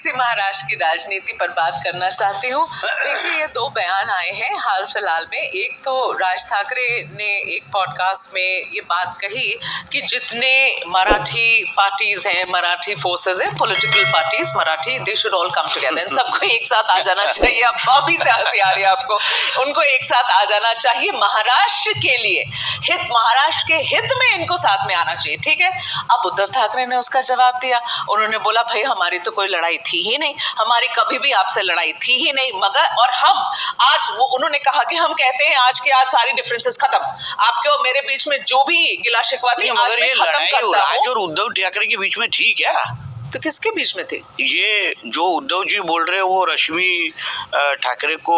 सी महाराष्ट्र की राजनीति पर बात करना चाहती हूँ। देखिए, ये दो बयान आए हैं हाल फिलहाल में। एक तो राज ठाकरे ने एक पॉडकास्ट में ये बात कही कि जितने मराठी पार्टीज हैं, मराठी फोर्सेस हैं, political parties Marathi, they should all come together, सबको एक साथ आ जाना चाहिए। अब अभी से हंसी आ रही है आपको, उनको एक साथ आ जाना चाहिए महाराष्ट्र के लिए, महाराष्ट्र के हित में इनको साथ में आना चाहिए। ठीक है, अब उद्धव ठाकरे ने उसका जवाब दिया। उन्होंने बोला भाई हमारी तो कोई लड़ाई थी ही नहीं, हमारी कभी भी आपसे लड़ाई थी ही नहीं, मगर और हम आज वो उन्होंने कहा कि हम कहते हैं आज के आज सारी डिफरेंसेस खत्म, आपके और मेरे बीच में जो भी गिला शिकवा थी आज मैं खत्म करता हूं। और उद्धव ठाकरे के बीच में थी क्या? तो किसके बीच में थी? ये जो उद्धव जी बोल रहे हैं वो रश्मि ठाकरे को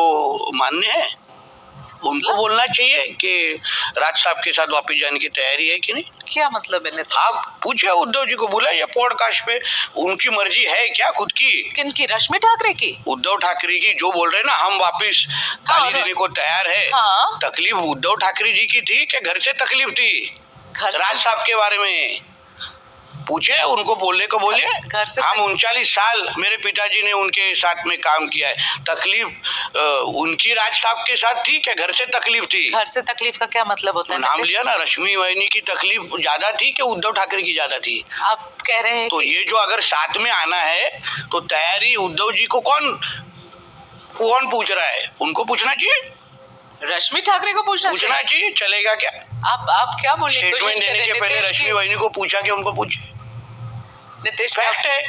मान्य है? उनको बोलना चाहिए कि राज साहब के साथ वापस जाने की तैयारी है कि नहीं? क्या मतलब है? आप पूछे उद्धव जी को, बोला ये पॉडकास्ट पे उनकी मर्जी है क्या खुद की? किनकी? रश्मि ठाकरे की? उद्धव ठाकरे की, जो बोल रहे हैं ना हम वापस गाली देने को तैयार है। हाँ। तकलीफ उद्धव ठाकरे जी की थी कि घर से तकलीफ थी? राज साहब के बारे में पूछे, उनको बोलने को बोलिए। हम 39 साल मेरे पिताजी ने उनके साथ में काम किया है, तकलीफ उनकी राज साहब के साथ थी क्या घर से तकलीफ थी? घर से तकलीफ का क्या मतलब होता है? नाम लिया ना, रश्मि वाहिनी की तकलीफ ज्यादा थी कि उद्धव ठाकरे की ज्यादा थी? आप कह रहे हैं तो ये जो अगर साथ में आना है तो तैयारी उद्धव जी को कौन पूछ रहा है? उनको पूछना चाहिए, रश्मि ठाकरे को पूछना चाहिए। चलेगा क्या? आप क्या बोलने की स्टेटमेंट देने के पहले रश्मि वाहिनी को पूछा कि उनको पूछे। नीतीश फैक्ट है,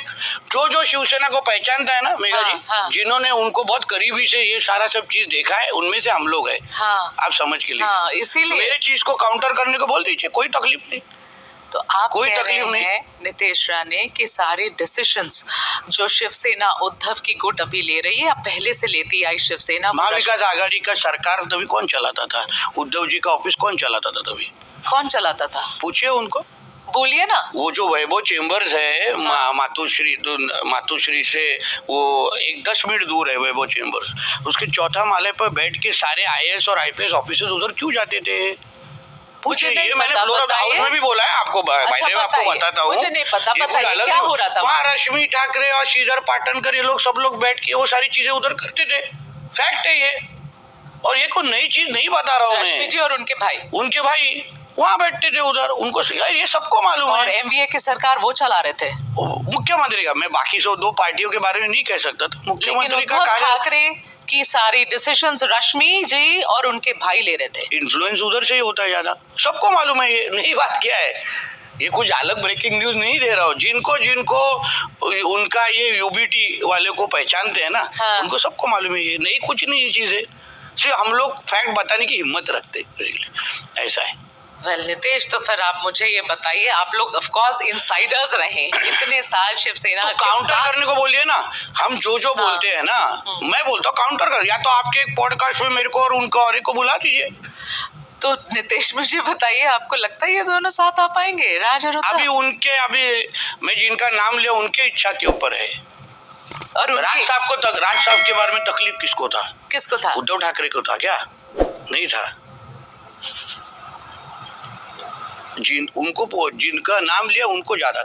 जो शिवसेना को पहचानता है ना मेघा जी, जिन्होंने उनको बहुत करीबी से ये सारा सब चीज देखा है, उनमें से हम लोग हैं। आप समझ के लिए इसीलिए मेरे चीज को काउंटर करने को बोल दीजिए, कोई तकलीफ नहीं। तो आप कोई तकलीफ नहीं। नीतीश राणे के सारे डिसीजंस जो शिवसेना उद्धव की गुट अभी ले रही है, अब पहले से लेती आई शिवसेना। महाविकास आघाड़ी का सरकार तभी कौन चलाता था? उद्धव जी का ऑफिस कौन चलाता था तभी? कौन चलाता था? पूछिए उनको, बोलिए ना। वो जो वैभव चेम्बर्स है, मातोश्री से वो 10 मिनट दूर है वैभव चेम्बर्स। उसके चौथा माले पर बैठ के सारे IAS और IPS ऑफिसर्स उधर क्यों जाते थे? पूछिए, ये मैंने फ्लोर ऑफ द हाउस में भी बोला है आपको। आपको बताता हूँ, मुझे नहीं पता, बताइए क्या हो रहा था वहाँ? रश्मि ठाकरे और श्रीधर पाटनकर ये लोग सब लोग बैठ के वो सारी चीजें उधर करते थे। फैक्ट है ये, और ये कोई नई चीज नहीं बता रहा हूँ मैं। रश्मि जी और उनके भाई वहाँ बैठते थे उधर, उनको ये सबको मालूम है। और MVA की सरकार वो चला रहे थे, मुख्यमंत्री का। मैं बाकी 2 पार्टियों के बारे में नहीं कह सकता था। मुख्यमंत्री का कार्य, ठाकरे की सारी डिसीजंस रश्मि जी और उनके भाई ले रहे थे। इन्फ्लुएंस उधर से ही होता है ज्यादा, सबको मालूम है। ये नई बात क्या है, ये कुछ अलग ब्रेकिंग न्यूज नहीं दे रहा हूँ। जिनको उनका ये UBT वाले को पहचानते हैं ना, उनको सबको मालूम है। ये नई कुछ नहीं चीज है, सिर्फ हम लोग फैक्ट बताने की हिम्मत रखते, ऐसा है। नीतीश, तो फिर आप मुझे ये बताइए, आप लोग ऑफ कोर्स इनसाइडर्स रहे इतने साल शिवसेना तो काउंटर करने को बोलिए ना। हम जो बोलते हैं ना, मैं बोलता हूँ काउंटर कर, या तो आपके एक पॉडकास्ट में मेरे को और उनको और को बुला दीजिए। तो नीतीश मुझे बताइए, आपको लगता है ये दोनों साथ आ पाएंगे, राज और अभी मैं जिनका नाम लिया उनके इच्छा के ऊपर है। और राज साहब के बारे में तकलीफ किसको था? उद्धव ठाकरे को था क्या? नहीं था। जिनका नाम लिया उनको ज्यादा था।